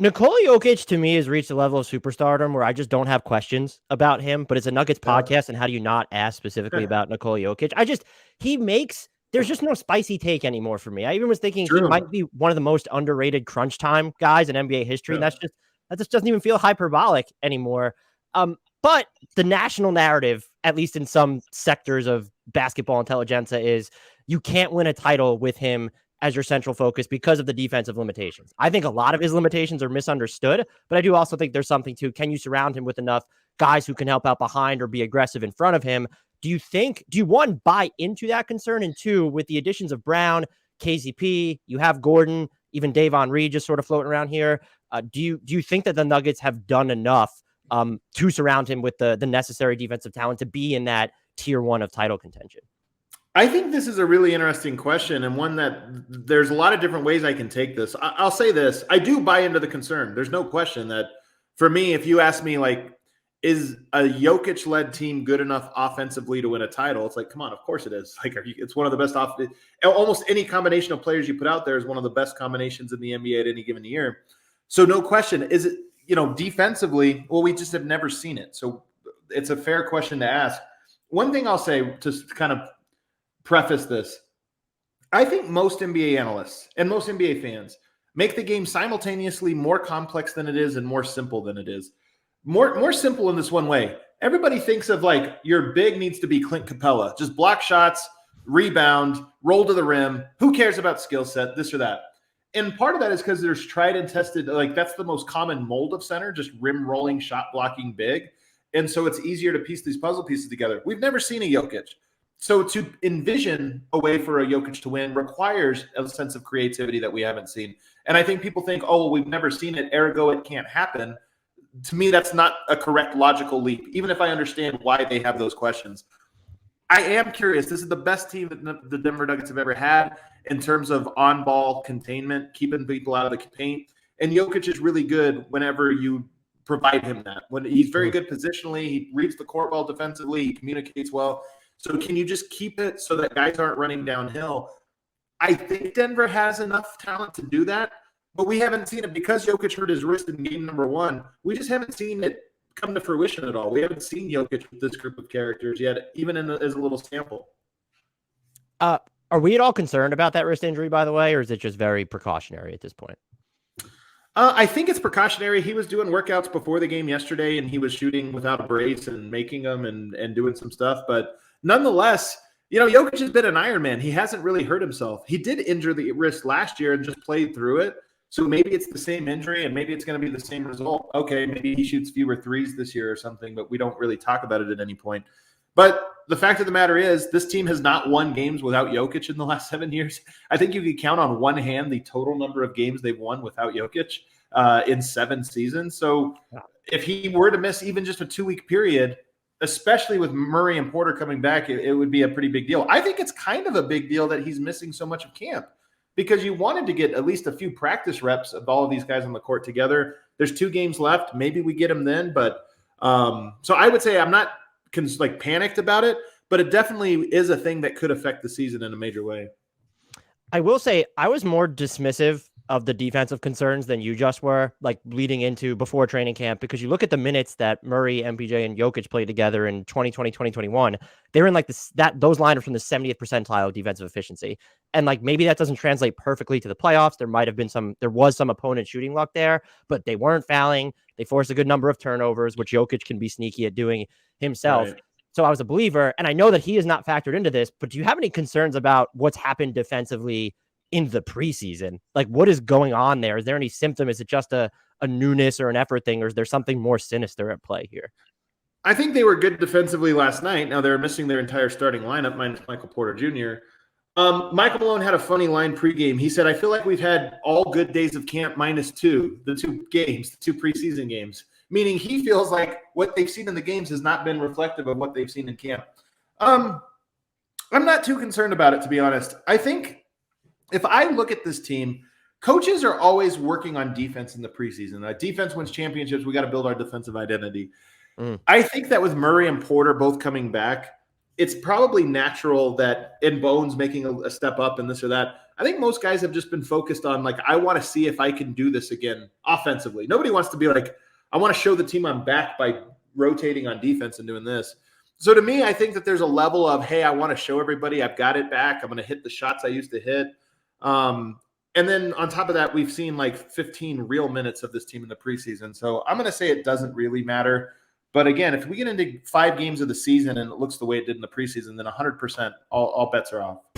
Nikola Jokic to me has reached a level of superstardom where I just don't have questions about him, but it's a Nuggets Yeah. podcast. And how do you not ask specifically about Nikola Jokic? There's just no spicy take anymore for me. I even was thinking he True. might be one of the most underrated crunch time guys in NBA history. And Yeah. that just doesn't even feel hyperbolic anymore. But the national narrative, at least in some sectors of basketball intelligentsia, is you can't win a title with him as your central focus because of the defensive limitations. I think a lot of his limitations are misunderstood, but I do also think there's something to, can you surround him with enough guys who can help out behind or be aggressive in front of him? Do you one, buy into that concern? And two, with the additions of Brown, KCP, you have Gordon, even Davon Reed just sort of floating around here. Do you think that the Nuggets have done enough to surround him with the necessary defensive talent to be in that tier one of title contention? I think this is a really interesting question, and one that there's a lot of different ways I can take this. I'll say this. I do buy into the concern. There's no question that for me, if you ask me, like, is a Jokic-led team good enough offensively to win a title? It's like, come on, of course it is. Like, it's one of the best almost any combination of players you put out there is one of the best combinations in the NBA at any given year. So no question. Is it, defensively? Well, we just have never seen it. So it's a fair question to ask. One thing I'll say to kind of preface this, I think most NBA analysts and most NBA fans make the game simultaneously more complex than it is and more simple than it is. More simple in this one way. Everybody thinks of, like, your big needs to be Clint Capella, just block shots, rebound, roll to the rim. Who cares about skill set, this or that? And part of that is because there's tried and tested, like, that's the most common mold of center, just rim rolling, shot blocking big. And so it's easier to piece these puzzle pieces together. We've never seen a Jokic. So to envision a way for a Jokic to win requires a sense of creativity that we haven't seen. And I think people think, oh, well, we've never seen it, ergo it can't happen. To me, that's not a correct logical leap, even if I understand why they have those questions. I am curious. This is the best team that the Denver Nuggets have ever had in terms of on-ball containment, keeping people out of the paint. And Jokic is really good whenever you provide him that. When he's very good positionally, he reads the court well defensively, he communicates well. So can you just keep it so that guys aren't running downhill? I think Denver has enough talent to do that, but we haven't seen it because Jokic hurt his wrist in game number one. We just haven't seen it come to fruition at all. We haven't seen Jokic with this group of characters yet, even as a little sample. Are we at all concerned about that wrist injury, by the way, or is it just very precautionary at this point? I think it's precautionary. He was doing workouts before the game yesterday, and he was shooting without a brace and making them and doing some stuff. But nonetheless, Jokic has been an Iron Man. He hasn't really hurt himself. He did injure the wrist last year and just played through it. So maybe it's the same injury and maybe it's going to be the same result. Okay, maybe he shoots fewer threes this year or something, but we don't really talk about it at any point. But the fact of the matter is this team has not won games without Jokic in the last 7 years. I think you could count on one hand the total number of games they've won without Jokic in 7 seasons. So if he were to miss even just a 2-week period, especially with Murray and Porter coming back, it would be a pretty big deal. I think it's kind of a big deal that he's missing so much of camp because you wanted to get at least a few practice reps of all of these guys on the court together. There's 2 games left. Maybe we get him then. But so I would say I'm not panicked about it, but it definitely is a thing that could affect the season in a major way. I will say I was more dismissive of the defensive concerns than you just were, like leading into before training camp, because you look at the minutes that Murray, MPJ, and Jokic played together in 2020, 2021, they were in those lineups from the 70th percentile of defensive efficiency. And maybe that doesn't translate perfectly to the playoffs. There was some opponent shooting luck there, but they weren't fouling. They forced a good number of turnovers, which Jokic can be sneaky at doing himself. Right. So I was a believer, and I know that he is not factored into this, but do you have any concerns about what's happened defensively in the preseason? What is going on there? Is there any symptom? Is it just a newness or an effort thing, or is there something more sinister at play here? I think they were good defensively last night. Now they're missing their entire starting lineup, minus Michael Porter Jr. Michael Malone had a funny line pregame. He said, I feel like we've had all good days of camp minus 2, the 2 preseason games, meaning he feels like what they've seen in the games has not been reflective of what they've seen in camp. I'm not too concerned about it, to be honest. I think if I look at this team, coaches are always working on defense in the preseason. Defense wins championships. We got to build our defensive identity. I think that with Murray and Porter both coming back, it's probably natural that in Bones making a step up and this or that, I think most guys have just been focused on like, I want to see if I can do this again offensively. Nobody wants to be like, I want to show the team I'm back by rotating on defense and doing this. So to me, I think that there's a level of, hey, I want to show everybody I've got it back. I'm going to hit the shots I used to hit. And then on top of that, we've seen like 15 real minutes of this team in the preseason. So I'm going to say it doesn't really matter. But again, if we get into 5 games of the season and it looks the way it did in the preseason, then 100% all bets are off.